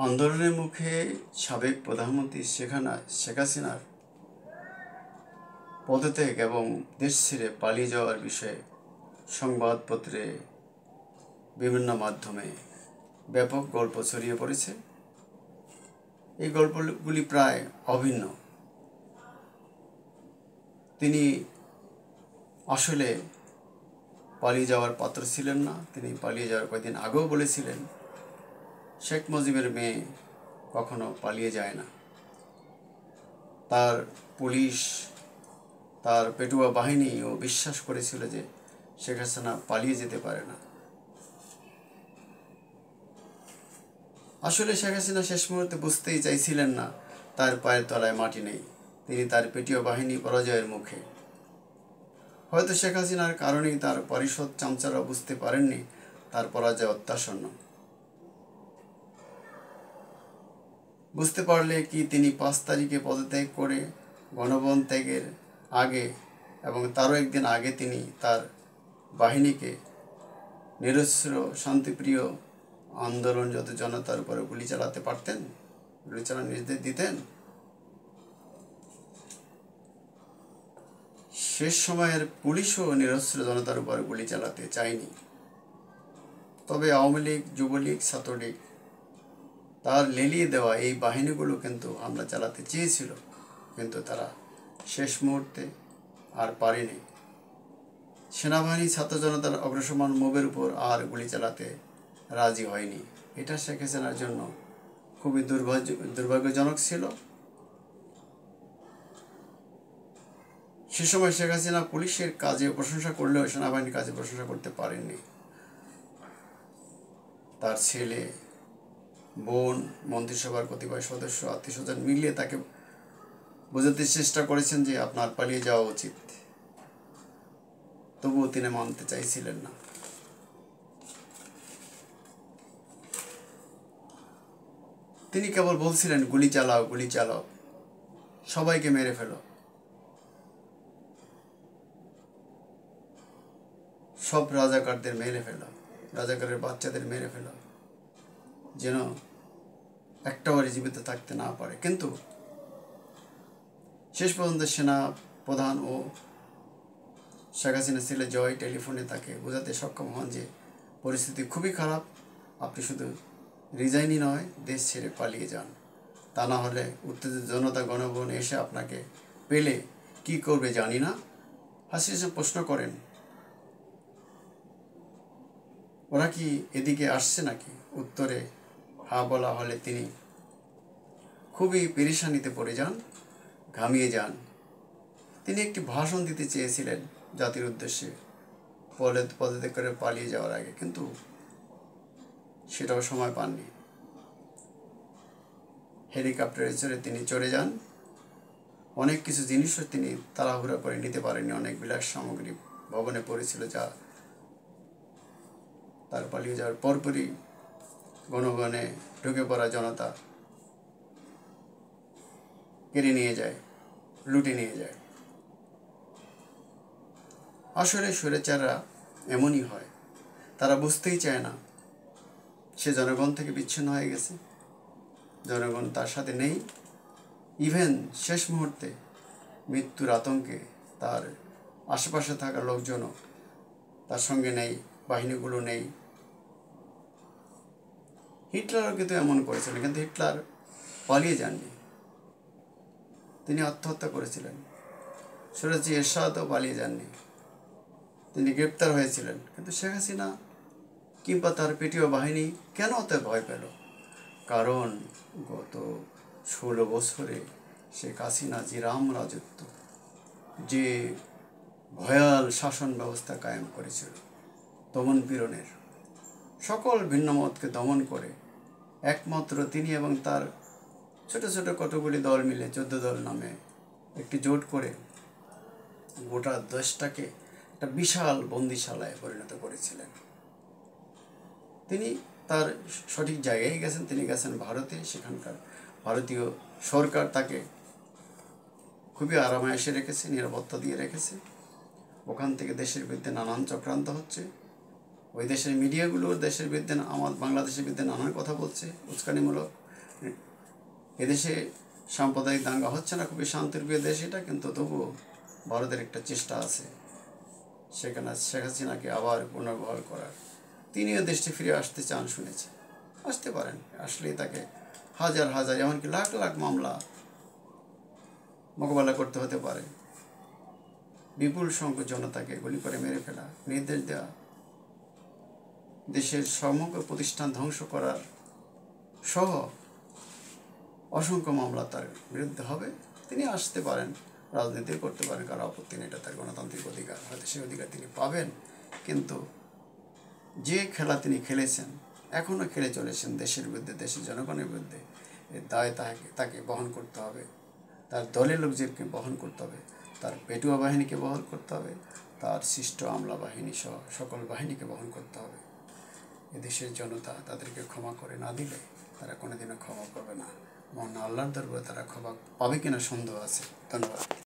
আন্দোলনের মুখে সাবেক প্রধানমন্ত্রী শেখ হাসিনার পদত্যাগ এবং দেশ ছেড়ে পালিয়ে যাওয়ার বিষয়ে সংবাদপত্রে বিভিন্ন মাধ্যমে ব্যাপক গল্প ছড়িয়ে পড়েছে। এই গল্পগুলি প্রায় অভিন্ন। তিনি আসলে পালিয়ে যাওয়ার পাত্র ছিলেন না। তিনি পালিয়ে যাওয়ার কয়েকদিন আগেও বলেছিলেন শেখ মুজিবের মেয়ে কখনো পালিয়ে যায় না। তার পুলিশ, তার পেটুয়া বাহিনীও বিশ্বাস করেছিল যে শেখ হাসিনা পালিয়ে যেতে পারে না। আসলে শেখ হাসিনা শেষ মুহূর্তে বুঝতেই চাইছিলেন না তার পায়ের তলায় মাটি নেই। তিনি তার পেটুয়া বাহিনী পরাজয়ের মুখে। হয়তো শেখ হাসিনার কারণেই তার পরিষদ চামচারা বুঝতে পারেননি তার পরাজয় অত্যাসন্ন। বুঝতে পারলে কি তিনি 5 তারিখে পদত্যাগ করে গণভবন ত্যাগের আগে এবং তারও একদিন আগে তিনি তার বাহিনীকে নিরস্ত্র শান্তিপ্রিয় আন্দোলনরত জনতার উপরে গুলি চালাতে পারতেন, গুলি চালানোর নির্দেশ দিতেন। শেষ সময়ের পুলিশও নিরস্ত্র জনতার উপর গুলি চালাতে চায়নি। তবে আওয়ামী লীগ, যুবলীগ, ছাত্রলীগ তার লেলিয়ে দেওয়া এই বাহিনীগুলো কিন্তু হামলা চালাতে চেয়েছিল, কিন্তু তারা শেষ মুহূর্তে আর পারেনি। সেনাবাহিনী ছাত্র জনতার অগ্রসমান মুভের উপর আর গুলি চালাতে রাজি হয়নি। এটা শেখ হাসিনার জন্য খুবই দুর্ভাগ্যজনক ছিল। সে সময় শেখ হাসিনা পুলিশের কাজে প্রশংসা করলেও সেনাবাহিনীর কাজে প্রশংসা করতে পারেননি। তার ছেলে, বোন, মন্ত্রিসভার কতিপয় সদস্য, আত্মীয়স্বজন মিলিয়ে তাকে বোঝাতে চেষ্টা করেছেন যে আপনার পালিয়ে যাওয়া উচিত, তবুও তিনি মানতে চাইছিলেন না। তিনি কেবল বলছিলেন গুলি চালাও, গুলি চালাও, সবাইকে মেরে ফেলো, সব রাজাকারদের মেরে ফেলো, রাজাকারের বাচ্চাদের মেরে ফেলো, যেন একটাও জীবিত থাকতে না পারে। কিন্তু শেষ পর্যন্ত সেনা প্রধান ও শেখ হাসিনা ছেলে জয় টেলিফোনে তাকে বোঝাতে সক্ষম হন যে পরিস্থিতি খুবই খারাপ, আপনি শুধু রিজাইনই নয়, দেশ ছেড়ে পালিয়ে যান, তা না হলে উত্তেজিত জনতা গণভবনে এসে আপনাকে পেলে কি করবে জানি না। হাসিনা প্রশ্ন করেন, ওরা কি এদিকে আসছে নাকি? উত্তরে হা বলা হলে তিনি খুবই পেরেশানিতে পড়ে যান, ঘামিয়ে যান। তিনি একটি ভাষণ দিতে চেয়েছিলেন জাতির উদ্দেশ্যে পদত্যাগ করে পালিয়ে যাওয়ার আগে, কিন্তু সেটাও সময় পাননি। হেলিকপ্টারে চড়ে তিনি চলে যান। অনেক কিছু জিনিসও তিনি তাড়াহুড়া করে নিতে পারেননি। অনেক বিলাস সামগ্রী ভবনে পড়েছিল, যা তার পালিয়ে যাওয়ার পরপরই গণভবনে ঢুকে পড়া জনতা কেড়ে নিয়ে যায়, লুটে নিয়ে যায়। আসলে স্বৈরাচাররা এমনই হয়, তারা বুঝতেই চায় না সে জনগণ থেকে বিচ্ছিন্ন হয়ে গেছে, জনগণ তার সাথে নেই। ইভেন শেষ মুহূর্তে মৃত্যুর আতঙ্কে তার আশেপাশে থাকা লোকজনও তার সঙ্গে নেই, বাহিনীগুলো নেই। হিটলারও কিন্তু এমন করেছিলেন, কিন্তু হিটলার পালিয়ে যাননি, তিনি আত্মহত্যা করেছিলেন। সুরজি এরশাদও পালিয়ে যাননি, তিনি গ্রেপ্তার হয়েছিলেন। কিন্তু শেখ হাসিনা কিংবা তার পেটুয়া বাহিনী কেন অত ভয় পেল? কারণ গত 16 বছরে শেখ হাসিনা যে রাম রাজত্ব, যে ভয়াল শাসন ব্যবস্থা কায়েম করেছিল, দমন পীড়নের সকল ভিন্ন মতকে দমন করে একমাত্র তিনি এবং তার ছোট ছোট কতগুলি দল মিলে 14 দল নামে একটি জোট করে গোটা দেশটাকে একটা বিশাল বন্দিশালায় পরিণত করেছিলেন। তিনি তার সঠিক জায়গায় গেছেন, তিনি গেছেন ভারতে। সেখানকার ভারতীয় সরকার তাকে খুবই আরামায়েশে রেখেছে, নিরাপত্তা দিয়ে রেখেছে। ওখান থেকে দেশের বিরুদ্ধে নানান চক্রান্ত হচ্ছে। ওই দেশের মিডিয়াগুলো দেশের বিরুদ্ধে, আমার বাংলাদেশের বিরুদ্ধে নানান কথা বলছে, উস্কানিমূলক এদেশে সাম্প্রদায়িক দাঙ্গা হচ্ছে না, খুবই শান্তিপ্রিয় দেশ এটা, কিন্তু তবুও ভারতের একটা চেষ্টা আছে সেখানে শেখ হাসিনাকে আবার পুনর্বহাল করার। তিনিও দেশটি ফিরে আসতে চান শুনেছি, আসতে পারেন, আসলেই তাকে হাজার হাজার এমনকি লাখ লাখ মামলা মোকাবেলা করতে হতে পারে, বিপুল সংখ্যক জনতাকে গুলি করে মেরে ফেলা, নির্দেশ দেওয়া, দেশের সমগ্র প্রতিষ্ঠান ধ্বংস করার সহ অসংখ্য মামলা তার বিরুদ্ধে হবে। তিনি আসতে পারেন, রাজনীতি করতে পারেন, কারো আপত্তি নেই, এটা তার গণতান্ত্রিক অধিকার, হয়তো সেই অধিকার তিনি পাবেন। কিন্তু যে খেলা তিনি খেলেছেন, এখনও খেলে চলেছেন দেশের বিরুদ্ধে, দেশের জনগণের বিরুদ্ধে, এর দায় তাকে বহন করতে হবে, তার দলের লোকজনকে বহন করতে হবে, তার পেটুয়া বাহিনীকে বহন করতে হবে, তার সৃষ্ট আমলা বাহিনী সহ সকল বাহিনীকে বহন করতে হবে। এদেশের জনতা তাদেরকে ক্ষমা করে না দিলে তারা কোনোদিনও ক্ষমা পাবে না। মহান আল্লাহর দরবারে তারা ক্ষমা পাবে কিনা সন্দেহ আছে। ধন্যবাদ।